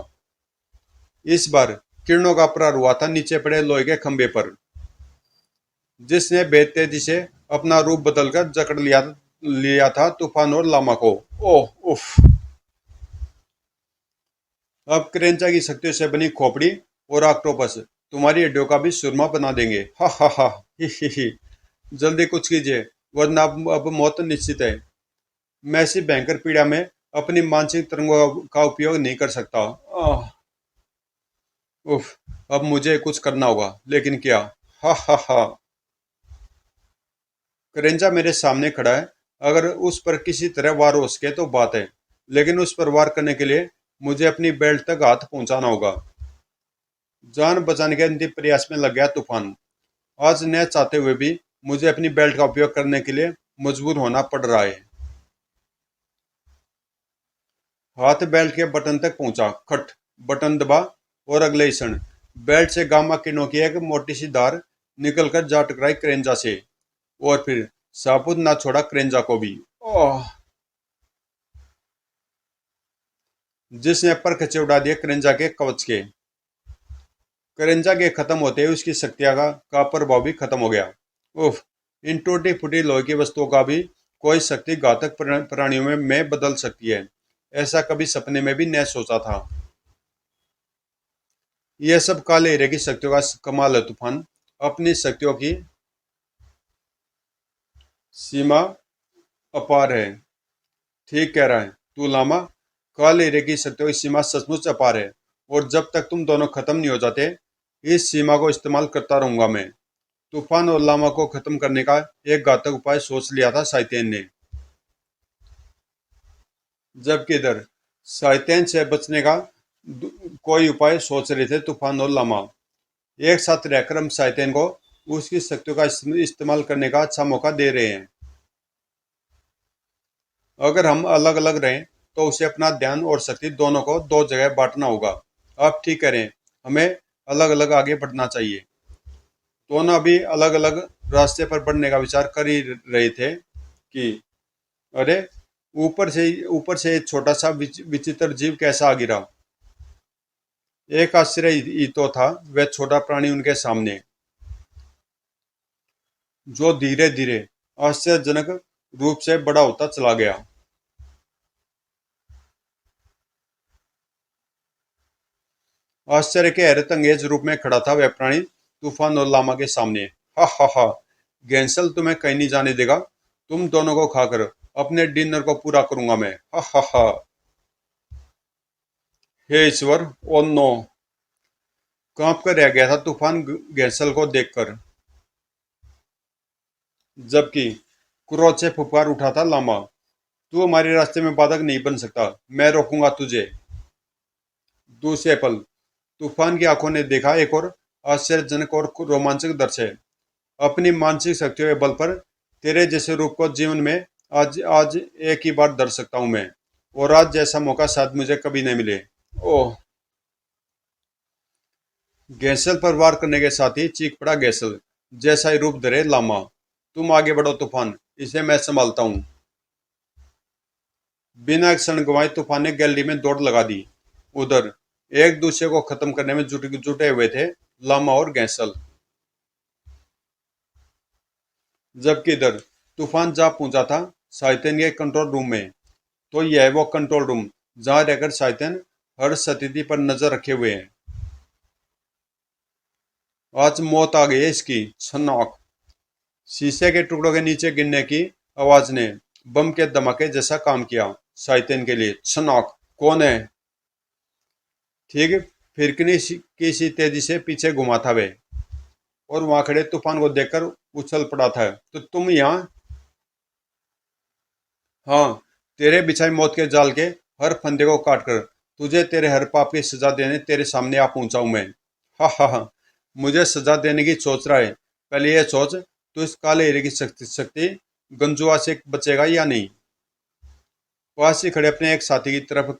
इस बार किरणों का प्रहार हुआ था नीचे पड़े लोहे के खंभे पर, जिसने भेद तेजी से अपना रूप बदलकर जकड़ लिया था तूफान और लामा को। ओह उफ। अब करेंचा की शक्तियों से बनी खोपड़ी और ऑक्टोपस तुम्हारी हड्डियों का भी सुरमा बना देंगे। हा हा हा। ही। जल्दी कुछ कीजिए, वरना अब मौत निश्चित है। मैं ऐसी भयंकर पीड़ा में अपनी मानसिक तरंगों का उपयोग नहीं कर सकता। आह, उफ। अब मुझे कुछ करना होगा, लेकिन क्या? हा हा हा। करेंजा मेरे सामने खड़ा है। अगर उस पर किसी तरह वार हो सके तो बात है, लेकिन उस पर वार करने के लिए मुझे अपनी बेल्ट तक हाथ पहुंचाना होगा। जान बचाने के अंतिम प्रयास में लग गया तूफान। आज न चाहते हुए भी मुझे अपनी बेल्ट का उपयोग करने के लिए मजबूर होना पड़ रहा है। हाथ बेल्ट के बटन तक पहुंचा। खट। बटन दबा और अगले ही क्षण बेल्ट से गामा किरणों की एक मोटी सी धार निकलकर जा टकराई क्रेंजा से, और फिर साबुत ना छोड़ा क्रेंजा को भी। ओह। जिसने पर खचे उड़ा दिए क्रेंजा के कवच के। क्रेंजा के खत्म होते ही उसकी शक्तियां का प्रभाव भी खत्म हो गया। उफ। इन टूटी फूटी लोहे की वस्तुओं का भी कोई शक्ति घातक प्राणियों में बदल सकती है, ऐसा कभी सपने में भी न सोचा था। यह सब काले हीरे की शक्तियों का कमाल है तूफान। अपनी शक्तियों की सीमा अपार है। ठीक कह रहा है तू लामा। काले हीरे की शक्तियों की सीमा सचमुच अपार है, और जब तक तुम दोनों खत्म नहीं हो जाते, इस सीमा को इस्तेमाल करता रहूंगा मैं। तूफान और लामा को खत्म करने का एक घातक उपाय सोच लिया था साइतेन ने। जबकि इधर साइतेन से बचने का कोई उपाय सोच रहे थे तूफान और लामा। एक साथ रहकर हम साइतेन को उसकी शक्तियों का इस्तेमाल करने का अच्छा मौका दे रहे हैं। अगर हम अलग अलग रहें तो उसे अपना ध्यान और शक्ति दोनों को दो जगह बांटना होगा। आप ठीक करें, हमें अलग अलग आगे बढ़ना चाहिए। दोनों अभी अलग अलग रास्ते पर बढ़ने का विचार कर ही रहे थे कि अरे, ऊपर से एक छोटा सा विचित्र जीव कैसा आ गिरा। एक आश्चर्य ही तो था वह छोटा प्राणी उनके सामने, जो धीरे धीरे आश्चर्यजनक रूप से बड़ा होता चला गया। आश्चर्य के हैरत अंगेज रूप में खड़ा था वह प्राणी, तूफान और लामा के सामने। हा हा हा, गैंसल तुम्हें कहीं नहीं जाने देगा। तुम दोनों को खाकर अपने डिनर को पूरा करूंगा मैं। हा हा हा। हे ईश्वर, ओ नो। कांप कर रह गया था तूफान गैंसल को देखकर, जबकि क्रोध से फुफकार उठा था लामा। तू हमारे रास्ते में बाधक नहीं बन सकता, मैं रोकूंगा तुझे। दूसरे पल तूफान की आंखों ने देखा एक और आश्चर्यजनक और रोमांचक दृश्य। अपनी मानसिक शक्तियों के बल पर तेरे जैसे रूप को जीवन में आज आज एक ही बार दर्श सकता हूं मैं। और आज जैसा मौका शायद मुझे कभी नहीं मिले। ओह। गैसल पर वार करने के साथ ही चीख पड़ा गैसल, जैसा ही रूप धरे लामा। तुम आगे बढ़ो तूफान, इसे मैं संभालता हूँ। बिना एक क्षण गंवाए तूफान ने गैलरी में दौड़ लगा दी। उधर एक दूसरे को खत्म करने में जुटे हुए थे लामा और गैसल, जबकि इधर तूफान जा पहुंचा था शायतन के कंट्रोल रूम में। तो यह वो कंट्रोल रूम जहां रहकर शायतन हर स्थिति पर नजर रखे हुए हैं। आज मौत आ गई है इसकी। छनौक। शीशे के टुकड़ों के नीचे गिरने की आवाज ने बम के धमाके जैसा काम किया शायतन के लिए। छनौक। कौन है? ठीक फिरकनी की सी तेजी से पीछे घुमा था वे, और वहां खड़े तूफान को देखकर उछल पड़ा था। तो तुम यहाँ? हाँ, तेरे बिछाई मौत के जाल के हर फंदे को काट कर तुझे तेरे हर पाप की सजा देने तेरे सामने आ पहुंचा हूं मैं। हा हा हा। मुझे सजा देने की सोच रहा है? पहले ये सोच, तू इस काले हीरे की शक्ति गंजुआ से बचेगा या नहीं। पास ही खड़े अपने एक साथी की तरफ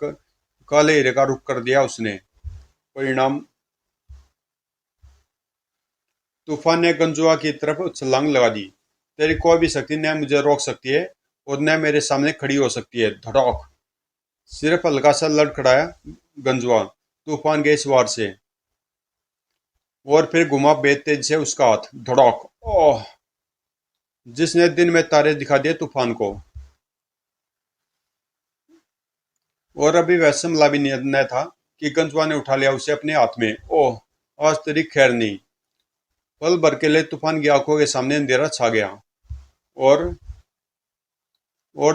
काले हीरे का रुख कर दिया उसने। परिणाम, तूफान ने गंजुआ की तरफ छलांग लगा दी। तेरी कोई भी शक्ति न मुझे रोक सकती है और न मेरे सामने खड़ी हो सकती है। धड़ाक। सिर्फ हल्का सा लड़खड़ाया गंजुआ तूफान के इस वार से, और फिर घुमा बेतेज से उसका हाथ। धड़ाक। ओह। जिसने दिन में तारे दिखा दिए तूफान को। और अभी वह संभला भी न था कि गंजुआ ने उठा लिया उसे अपने हाथ में। ओह, आज तेरी खैर नहीं। पल भर के लिए तूफान की आंखों के सामने अंधेरा छा गया, और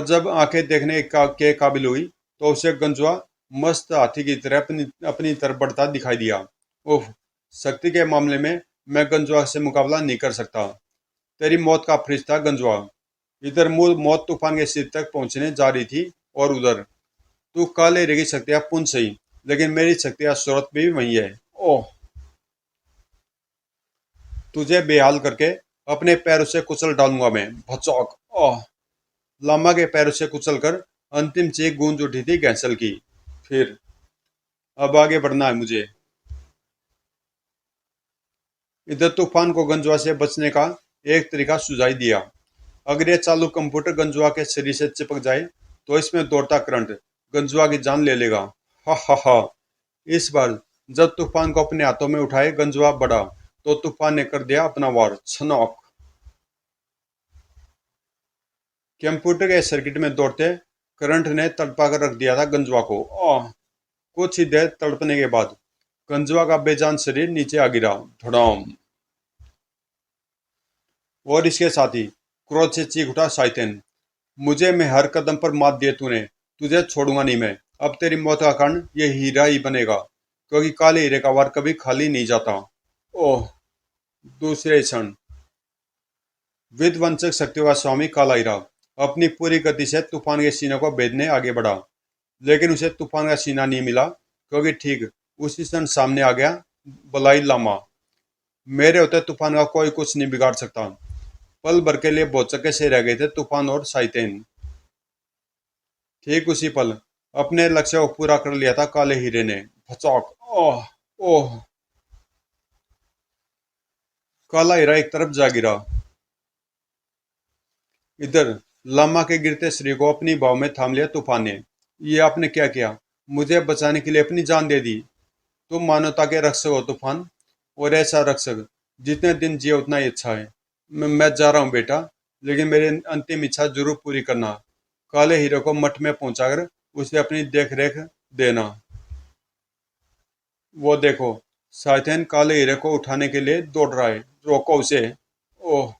जब आंखें देखने के काबिल हुई तो उसे गंजुआ मस्त हाथी की तरह अपनी अपनी तरफ बढ़ता दिखाई दिया। उफ। शक्ति के मामले में मैं गंजुआ से मुकाबला नहीं कर सकता। तेरी मौत का फरिश्ता गंजुआ। इधर मूल मौत तूफान के सिर तक पहुंचने जा रही थी, और उधर तू काले हीरे की शक्तियां पुंज सही, लेकिन मेरी शक्तियां स्रोत भी वही है। ओह। तुझे बेहाल करके अपने पैरों से कुचल डालूंगा मैं। भचौक। ओह। लामा के पैरों से कुचलकर अंतिम चीख गूंज उठी थी गैंसल की। फिर अब आगे बढ़ना है मुझे। इधर तूफान को गंजुआ से बचने का एक तरीका सुझाई दिया। अगर ये चालू कंप्यूटर गंजुआ के शरीर से चिपक जाए तो इसमें दौड़ता करंट गंजुआ की जान ले लेगा। हा हा हा। इस बार जब तूफान को अपने हाथों में उठाए गंजुआ बढ़ा, तो तूफान ने कर दिया अपना वार। छनौक। कंप्यूटर के सर्किट में दौड़ते करंट ने तड़पा कर रख दिया था गंजुआ को। आह। कुछ ही देर तड़पने के बाद गंजुआ का बेजान शरीर नीचे आ गिरा। धड़ाम। और इसके साथ ही क्रोध से चीख उठा शायतन। मुझे मैं हर कदम पर मात दिए तूने, तुझे छोड़ूंगा नहीं मैं। अब तेरी मौत का कारण ये हीरा ही बनेगा, क्योंकि काले हीरे का वार कभी खाली नहीं जाता। ओह। दूसरे क्षण विध्वंसक शक्तियों का स्वामी काला हीरा अपनी पूरी गति से तूफान के सीने को भेदने आगे बढ़ा, लेकिन उसे तूफान का सीना नहीं मिला, क्योंकि ठीक उसी क्षण सामने आ गया बलाई लामा। मेरे होते तूफान का कोई कुछ नहीं बिगाड़ सकता। पल भर के लिए भौचक्के से रह गए थे तूफान और शायतेन। ठीक उसी पल अपने लक्ष्य को पूरा कर लिया था काले हीरे ने। भचौक। ओह। ओह। काला हीरा एक तरफ जा गिरा। इधर लामा के गिरते शरीर को अपनी बाहों में थाम लिया तूफान ने। ये आपने क्या किया? मुझे बचाने के लिए अपनी जान दे दी। तुम मानवता के रक्षक हो तूफान, और ऐसा रक्षक जितने दिन जिए उतना ही अच्छा है। मैं जा रहा हूँ बेटा, लेकिन मेरी अंतिम इच्छा जरूर पूरी करना। काले हीरे को मठ में पहुंचाकर उसे अपनी देख रेख देना। वो देखो, साइथेन काले हीरे को उठाने के लिए दौड़ रहा है, रोको उसे। ओह,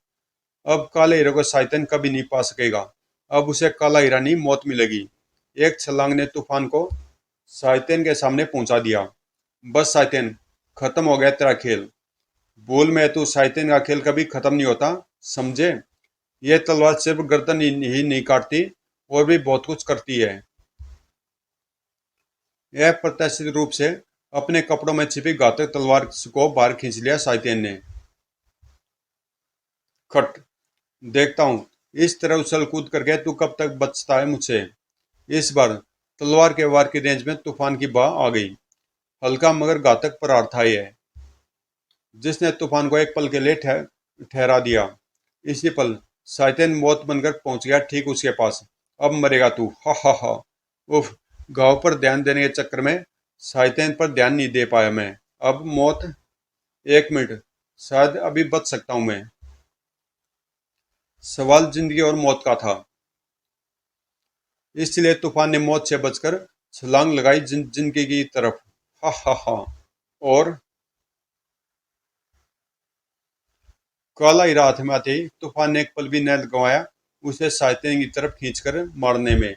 अब काले हीरे को साइथेन कभी नहीं पा सकेगा। अब उसे काला हीरा नहीं, मौत मिलेगी। एक छलांग ने तूफान को साइथेन के सामने पहुंचा दिया। बस साइथेन, खत्म हो गया तेरा खेल। भूल में तू, साइथेन का खेल कभी खत्म नहीं होता, समझे? यह तलवार सिर्फ गर्दन ही नहीं काटती, और भी बहुत कुछ करती है। यह अप्रत्याशित रूप से अपने कपड़ों में छिपी घातक तलवार को बाहर खींच लिया साइथेन ने। खट, देखता हूं इस तरह उछल कूद करके तू कब तक बचता है मुझसे। इस बार तलवार के वार की रेंज में तूफान की बाह आ गई। हल्का मगर घातक प्रहार था यह, जिसने तूफान को एक पल के लिए ठहरा दिया। इसी पल साइथेन मौत बनकर पहुंच गया ठीक उसके पास। अब मरेगा तू, हा हा हा। उफ, घाव पर ध्यान देने के चक्कर में साइथेन पर ध्यान नहीं दे पाया मैं। अब मौत, 1 मिनट, शायद अभी बच सकता हूं मैं। सवाल जिंदगी और मौत का था, इसलिए तूफान ने मौत से बचकर छलांग लगाई जिंदगी की तरफ। हा हा हा। और काला हीरा हाथ में आते ही तूफान ने एक पल भी न गंवाया उसे साइथेन की तरफ खींचकर मारने में।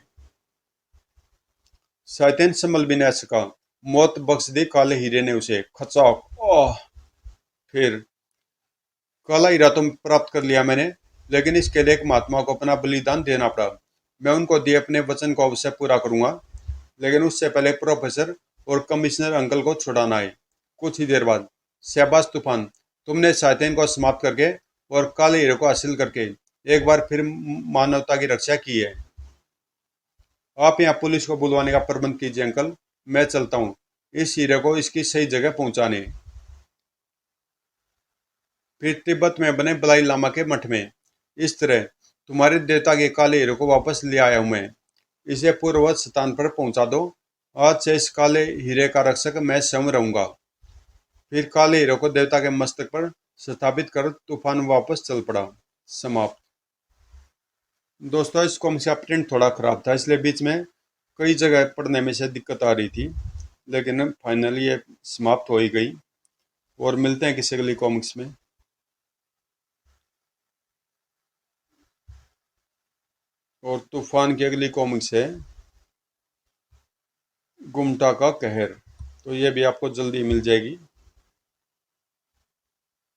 साइथेन संभल भी न सका। मौत बख्श दी काले हीरे ने उसे। खचाक, ओह। फिर काला हीरा तो प्राप्त कर लिया मैंने, लेकिन इसके लिए एक महात्मा को अपना बलिदान देना पड़ा। मैं उनको दिए अपने वचन को अवश्य पूरा करूंगा, लेकिन उससे पहले प्रोफेसर और कमिश्नर अंकल को छुड़ाना है। कुछ ही देर बाद, शाबाश तूफान, तुमने साइथेन को समाप्त करके और काले हीरे को हासिल करके एक बार फिर मानवता की रक्षा की है। आप यहाँ पुलिस को बुलवाने का प्रबंध कीजिए अंकल, मैं चलता हूँ इस हीरे को इसकी सही जगह पहुंचाने। फिर तिब्बत में बने बलाई लामा के मठ में। इस तरह तुम्हारे देवता के काले हीरे को वापस ले आया हूं मैं। इसे पूर्ववत स्थान पर पहुंचा दो। आज से इस काले हीरे का रक्षक मैं स्वयं रहूंगा। फिर काले हीरे को देवता के मस्तक पर स्थापित कर तूफान वापस चल पड़ा। समाप्त। दोस्तों, इस कॉमिक्स का प्रिंट थोड़ा खराब था, इसलिए बीच में कई जगह पढ़ने में से दिक्कत आ रही थी, लेकिन फाइनली ये समाप्त हो ही गई। और मिलते हैं किसी अगली कॉमिक्स में। और तूफान की अगली कॉमिक्स है गुमटा का कहर, तो ये भी आपको जल्दी मिल जाएगी।